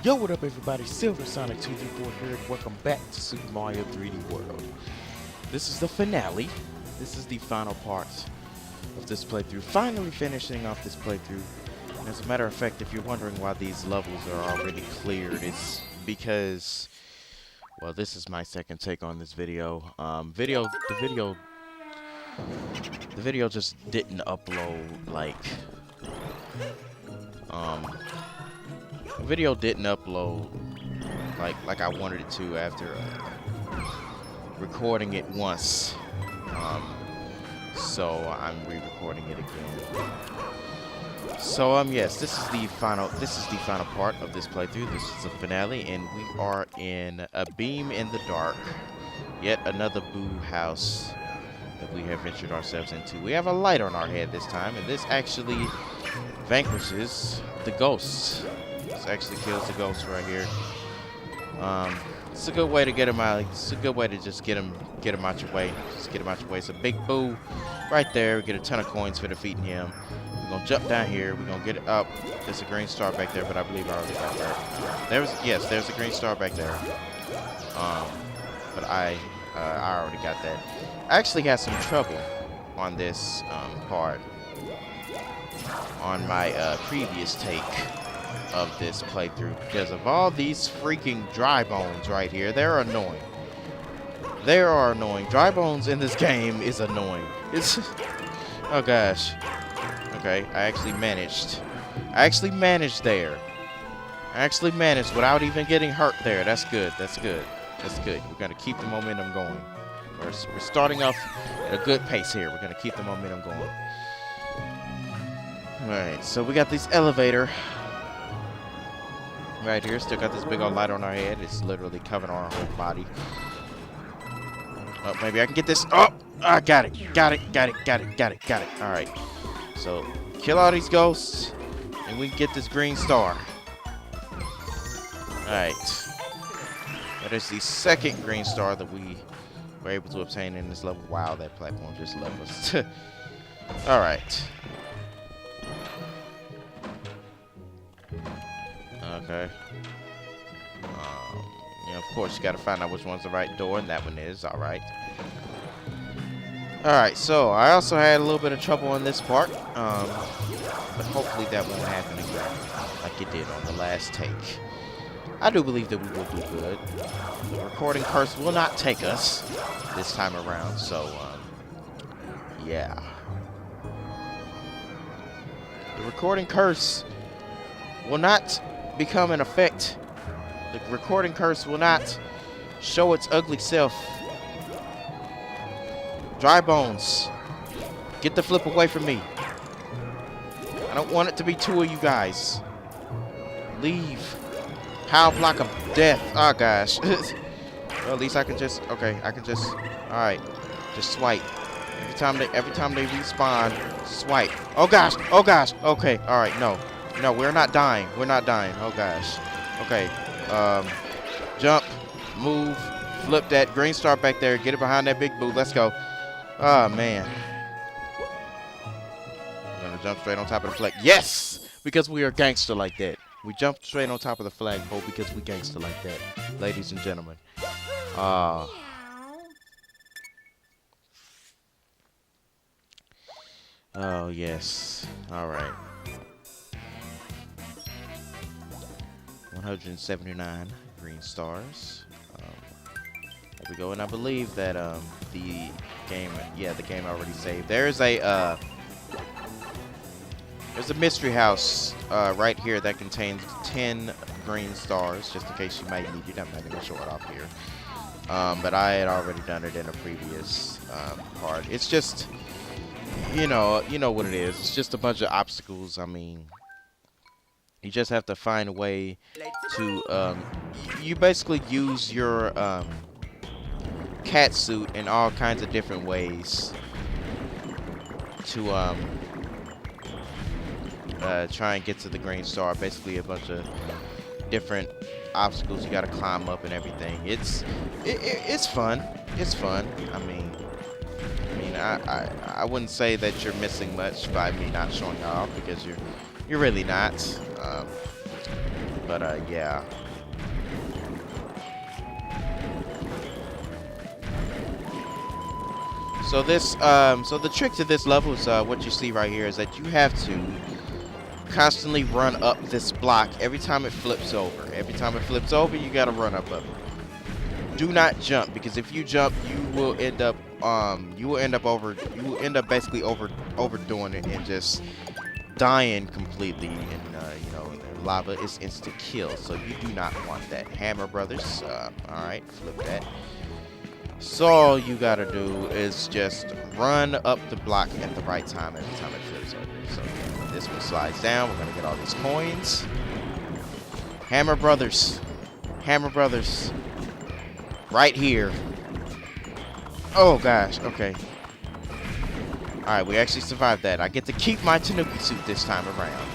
Yo, what up everybody, Silver Sonic 234 here, and welcome back to Super Mario 3D World. This is the finale. This is the final part of this playthrough. Finally finishing off this playthrough. And as a matter of fact, if you're wondering why these levels are already cleared, it's because, well, this is my second take on this video. The video just didn't upload like, the video didn't upload like I wanted it to after recording it once. So I'm re-recording it again. So yes, this is the final part of this playthrough. This is the finale, and we are in a beam in the dark. Yet another Boo house that we have ventured ourselves into. We have a light on our head this time, and this actually vanquishes the ghosts. This actually kills the ghosts right here. It's a good way to get him out. It's a good way to just get him out your way. Just get him out your way. It's a big Boo right there. We get a ton of coins for defeating him. We're gonna jump down here. We're gonna get it up. There's a green star back there, but I believe I already got that. There's a green star back there. But I already got that. I actually had some trouble on this part on my previous take of this playthrough because of all these freaking dry bones right here. They're annoying. They are annoying. Dry bones in this game is annoying. It's oh gosh. Okay, I actually managed there. I actually managed without even getting hurt there. That's good. That's good. That's good. We're gonna keep the momentum going. We're starting off at a good pace here. We're gonna keep the momentum going. Alright, so we got this elevator right here. Still got this big old light on our head. It's literally covering our whole body. Oh, maybe I can get this. Oh, I got it. Got it. Alright. So, kill all these ghosts, and we can get this green star. Alright. That is the second green star that we were able to obtain in this level. Wow, that platform just left us. Alright. Okay. Yeah, of course, you gotta find out which one's the right door, and that one is. Alright. Alright, so I also had a little bit of trouble on this part. But hopefully that won't happen again like it did on the last take. I do believe that we will do good. The recording curse will not take us this time around, so, yeah. The recording curse will not become an effect. The recording curse will not show its ugly self. Dry bones, get the flip away from me. I don't want it to be two of you guys. Leave. Power block of death. Oh gosh. Well, at least I can just. Okay, I can just. All right, just swipe. Every time they respawn, swipe. Oh gosh. Oh gosh. Okay. All right. No, we're not dying. We're not dying. Oh gosh. Okay. Jump, move, flip that green star back there. Get it behind that big Boo. Let's go. Oh man. I'm gonna jump straight on top of the flag. Yes, because we are gangster like that. We jumped straight on top of the flagpole because we gangster like that, ladies and gentlemen. Oh, yes. All right. 179 green stars. There we go. And I believe that the game already saved. There's a mystery house right here that contains 10 green stars, just in case you might need it. I'm not going to show it off here. But I had already done it in a previous part. It's just, you know what it is. It's just a bunch of obstacles. I mean, you just have to find a way to, you basically use your cat suit in all kinds of different ways to, try and get to the green star. Basically a bunch of different obstacles you gotta climb up and everything. It's fun. It's fun. I mean I wouldn't say that you're missing much by me not showing off, because you're really not. But yeah. So this, so the trick to this level is what you see right here is that you have to constantly run up this block every time it flips over. Every time it flips over, you gotta run up it. Do not jump, because if you jump, you will end up basically overdoing it and just dying completely. And you know, lava is instant kill, so you do not want that. Hammer Brothers. All right, flip that. So all you gotta do is just run up the block at the right time every time it flips over. So yeah, this one slides down. We're gonna get all these coins. Hammer Brothers. Hammer Brothers. Right here. Oh gosh, okay. Alright, we actually survived that. I get to keep my Tanuki suit this time around.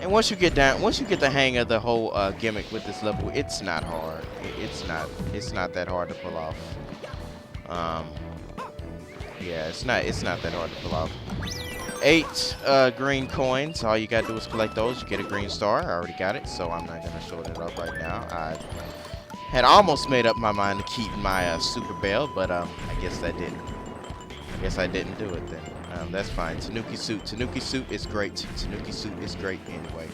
And once you get the hang of the whole gimmick with this level, it's not hard. It's not that hard to pull off. Yeah, it's not that hard to pull off. 8 green coins. All you gotta do is collect those. You get a green star. I already got it, so I'm not gonna show it up right now. I had almost made up my mind to keep my super bell, but I guess I didn't do it then. That's fine. Tanuki suit. Tanuki suit is great. Tanuki suit is great anyway.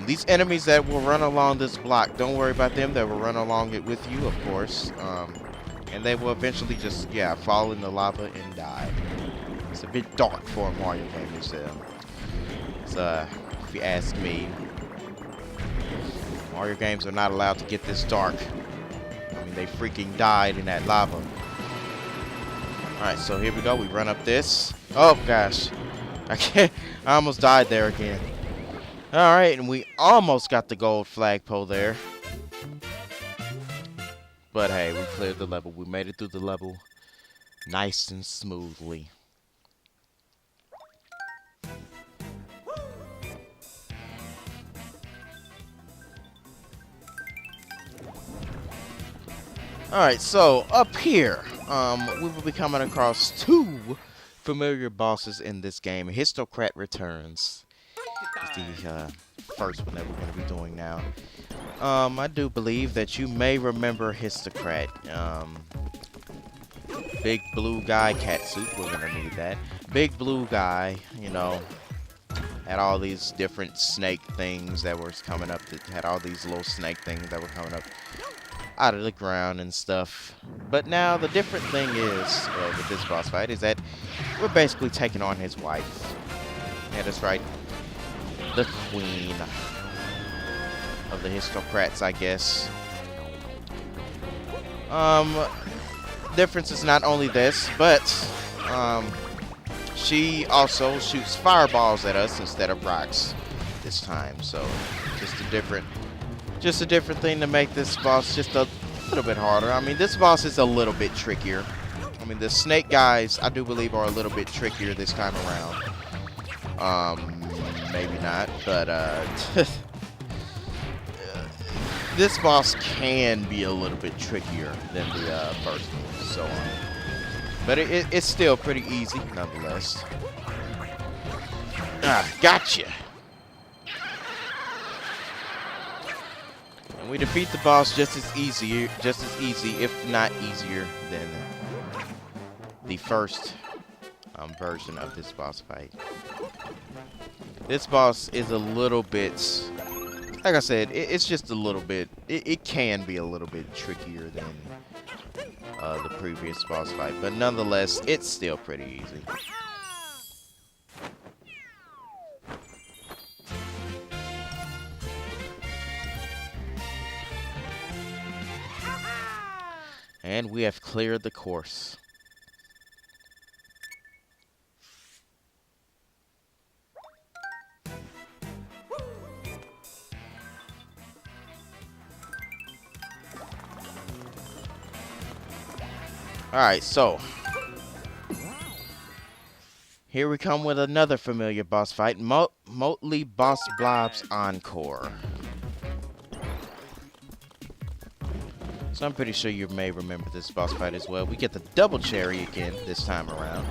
These enemies that will run along this block, don't worry about them. They will run along it with you, of course. And they will eventually just, yeah, fall in the lava and die. It's a bit dark for a Mario game, so if you ask me, Mario games are not allowed to get this dark. I mean, they freaking died in that lava. Alright, so here we go. We run up this. Oh, gosh. I almost died there again. Alright, and we almost got the gold flagpole there. But hey, we cleared the level. We made it through the level nice and smoothly. Alright, so up here, we will be coming across 2 familiar bosses in this game. Histocrat Returns is the first one that we're going to be doing now. I do believe that you may remember Histocrat. Big blue guy, cat suit, we're going to need that. Big blue guy, you know, had all these different snake things that were coming up. That had all these little snake things that were coming up out of the ground and stuff. But now the different thing is with this boss fight is that we're basically taking on his wife. Yeah, that's right, the queen of the Histocrats, I guess. Difference is not only this, but she also shoots fireballs at us instead of rocks this time. So just a different thing to make this boss just a little bit harder. I mean, this boss is a little bit trickier. I mean, the snake guys, I do believe, are a little bit trickier this time around. Maybe not, but this boss can be a little bit trickier than the first one. So, but it's still pretty easy nonetheless. Gotcha. We defeat the boss just as easy, if not easier, than the first version of this boss fight. This boss is a little bit, like I said, it's just a little bit. It can be a little bit trickier than the previous boss fight, but nonetheless, it's still pretty easy. And we have cleared the course. Alright, so here we come with another familiar boss fight, Motley Boss Blob's Encore. So I'm pretty sure you may remember this boss fight as well. We get the double cherry again this time around.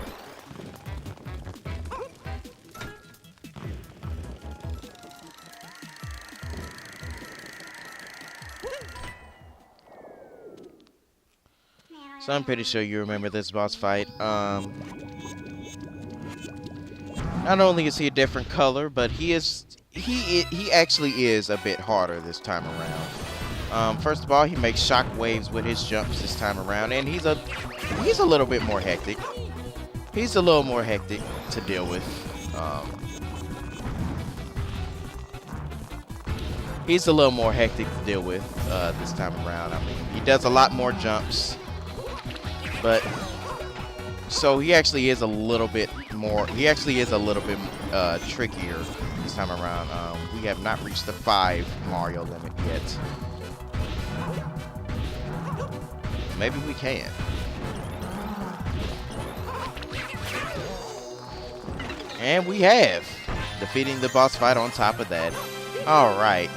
So I'm pretty sure you remember this boss fight. Not only is he a different color, but he actually is a bit harder this time around. First of all, he makes shock waves with his jumps this time around, and he's a little bit more hectic. He's a little more hectic to deal with. He's a little more hectic to deal with this time around. I mean, he does a lot more jumps, but so he actually is a little bit more. He actually is a little bit trickier this time around. We have not reached the 5 Mario limit yet. Maybe we can. And we have, defeating the boss fight on top of that. All right.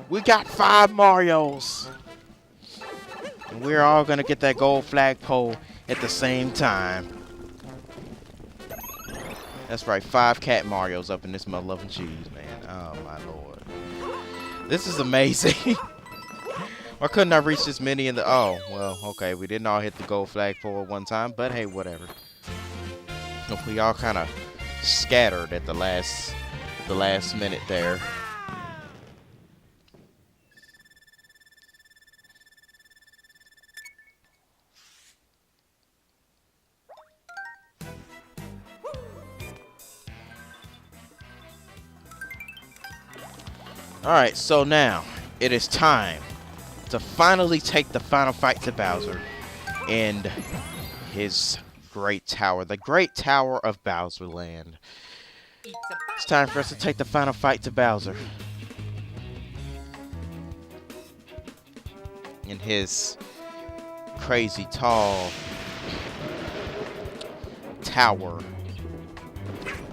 We got 5 Marios. And we're all going to get that gold flagpole at the same time. That's right, 5 cat Marios up in this mother-loving cheese, man. Oh, my lord. This is amazing. Why couldn't I reach this many in the... Oh, well, okay. We didn't all hit the gold flagpole at one time, but hey, whatever. We all kind of scattered at the last minute there. Alright, so now it is time to finally take the final fight to Bowser and his great tower, the great tower of Bowser Land. It's time for us to take the final fight to Bowser in his crazy tall tower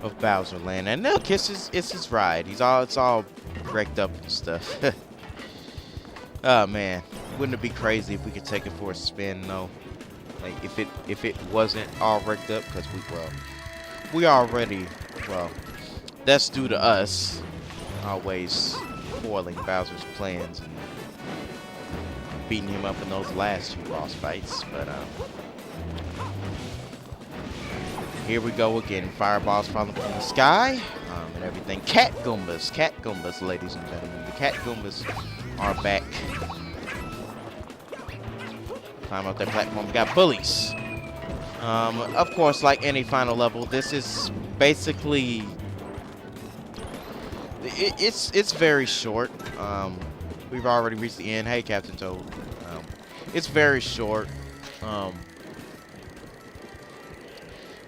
of Bowser Land. And look, it's his ride. It's all wrecked up and stuff. Oh man, wouldn't it be crazy if we could take it for a spin though? Like if it wasn't all wrecked up, because we already, well, that's due to us always foiling Bowser's plans and beating him up in those last 2 boss fights. But here we go again. Fireballs falling from the sky and everything. Cat Goombas, ladies and gentlemen. The Cat Goombas are back. Climb up that platform. We got bullies. Of course, like any final level, this is basically it's very short. We've already reached the end. Hey, Captain Toad. It's very short.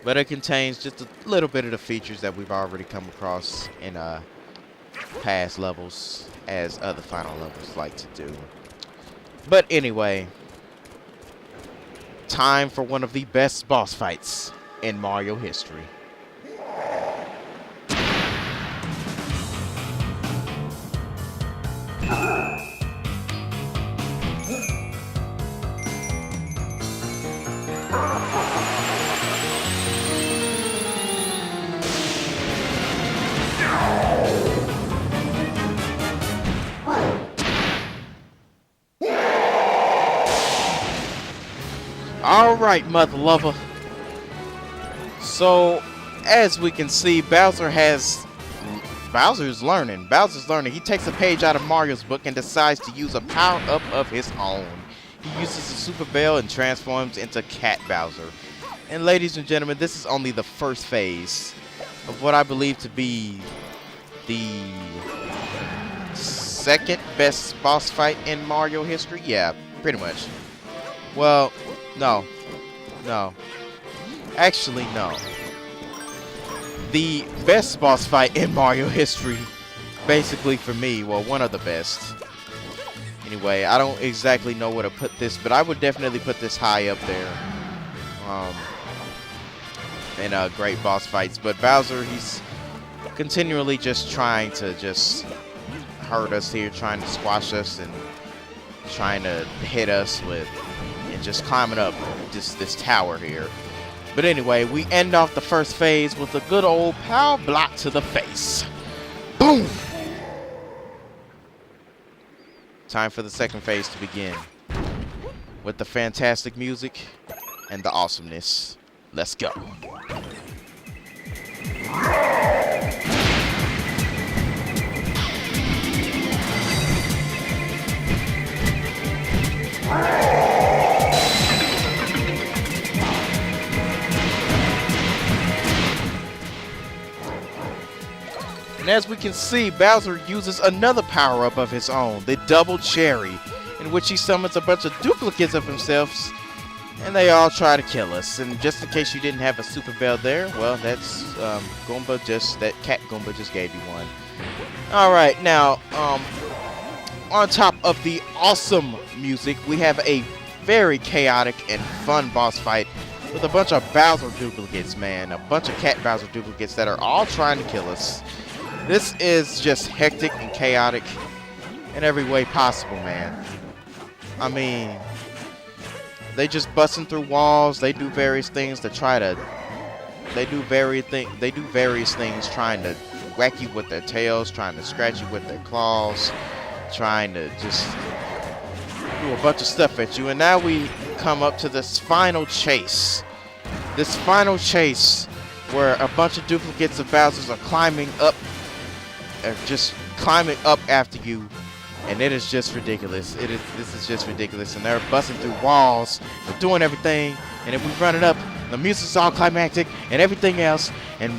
But it contains just a little bit of the features that we've already come across in past levels, as other final levels like to do. But anyway, time for one of the best boss fights in Mario history. Alright, mother lover. So, as we can see, Bowser's learning. He takes a page out of Mario's book and decides to use a power-up of his own. He uses a Super Bell and transforms into Cat Bowser. And ladies and gentlemen, this is only the first phase of what I believe to be the second best boss fight in Mario history. Yeah, pretty much. Well, no. Actually, no. The best boss fight in Mario history, basically for me, well, one of the best. Anyway, I don't exactly know where to put this, but I would definitely put this high up there. In great boss fights. But Bowser, he's continually just trying to just hurt us here, trying to squash us and trying to hit us with, and just climbing up this tower here. But anyway, we end off the first phase with a good old power block to the face. Boom! Time for the second phase to begin. with the fantastic music and the awesomeness. Let's go. And as we can see, Bowser uses another power-up of his own, the Double Cherry, in which he summons a bunch of duplicates of himself, and they all try to kill us. And just in case you didn't have a Super Bell there, well, that's that Cat Goomba just gave you one. Alright, now, on top of the awesome music, we have a very chaotic and fun boss fight with a bunch of Bowser duplicates, man. A bunch of Cat Bowser duplicates that are all trying to kill us. This is just hectic and chaotic in every way possible, man. I mean, they just busting through walls. They do various things to try to. They do various things trying to whack you with their tails, trying to scratch you with their claws, trying to just do a bunch of stuff at you. And now we come up to this final chase. This final chase where a bunch of duplicates of Bowser's are climbing up. Just climbing up after you, and it is just ridiculous. This is just ridiculous, and they're busting through walls, they're doing everything, and if we run it up, the music's all climactic and everything else, and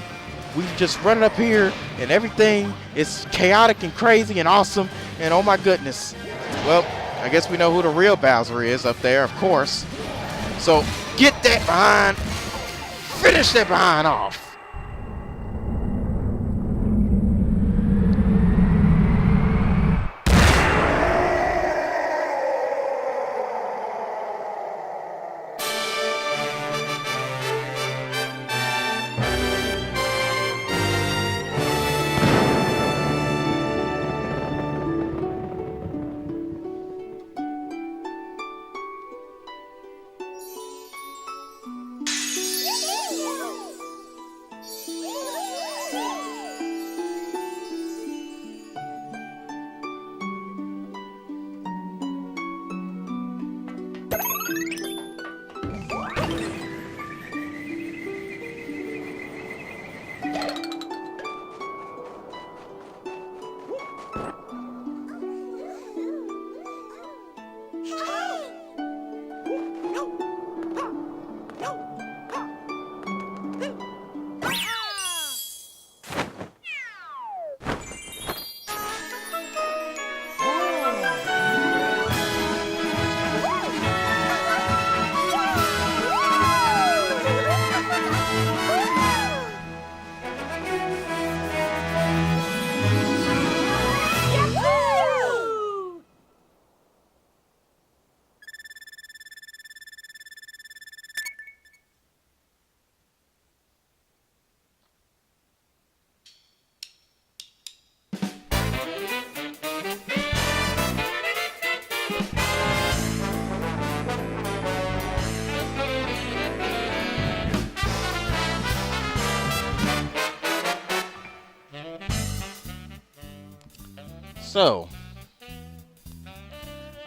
we just run it up here, and everything is chaotic and crazy and awesome, and oh my goodness. Well, I guess we know who the real Bowser is up there, of course. So get that behind, finish that behind off. So,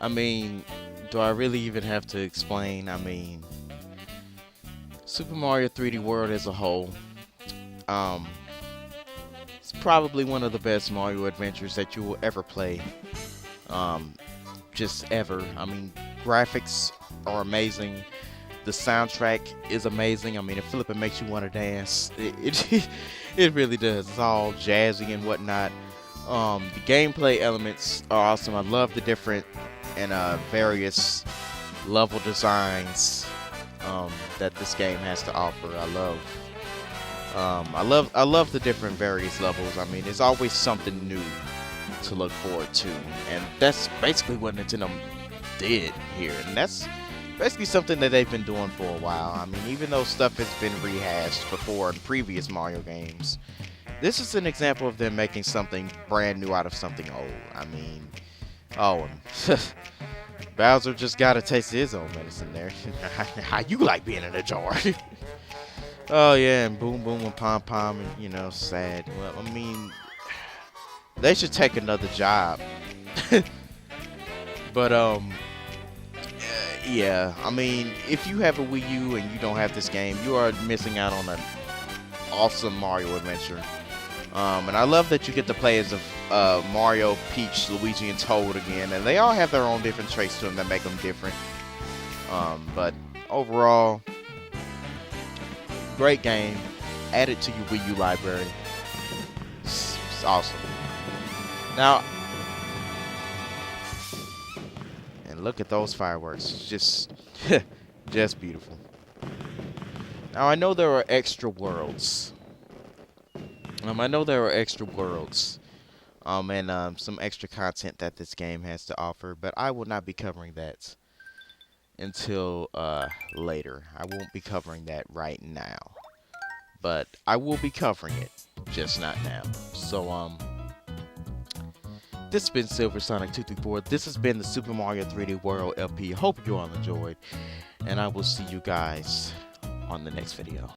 I mean, do I really even have to explain? I mean, Super Mario 3D World as a whole, it's probably one of the best Mario adventures that you will ever play. Just ever. I mean, graphics are amazing. The soundtrack is amazing. I mean, it flipping makes you want to dance. It really does. It's all jazzy and whatnot. The gameplay elements are awesome. I love the different and various level designs that this game has to offer. I love the different various levels. I mean, there's always something new to look forward to, and that's basically what Nintendo did here, and that's basically something that they've been doing for a while. I mean, even though stuff has been rehashed before in previous Mario games, this is an example of them making something brand new out of something old. I mean, oh, Bowser just got a taste of his own medicine there. How you like being in a jar? Oh yeah, and Boom Boom and Pom Pom, and you know, sad. Well, I mean, they should take another job. But Yeah, I mean, if you have a Wii U and you don't have this game, you are missing out on an awesome Mario adventure. And I love that you get to play as Mario, Peach, Luigi, and Toad again, and they all have their own different traits to them that make them different. But overall, great game. Add it to your Wii U library. It's awesome. Now, and look at those fireworks. Just, just beautiful. Now, I know there are extra worlds. And some extra content that this game has to offer, but I will not be covering that until later. I won't be covering that right now, but I will be covering it, just not now. So this has been Silver Sonic 234. This has been the Super Mario 3D World LP. Hope you all enjoyed, and I will see you guys on the next video.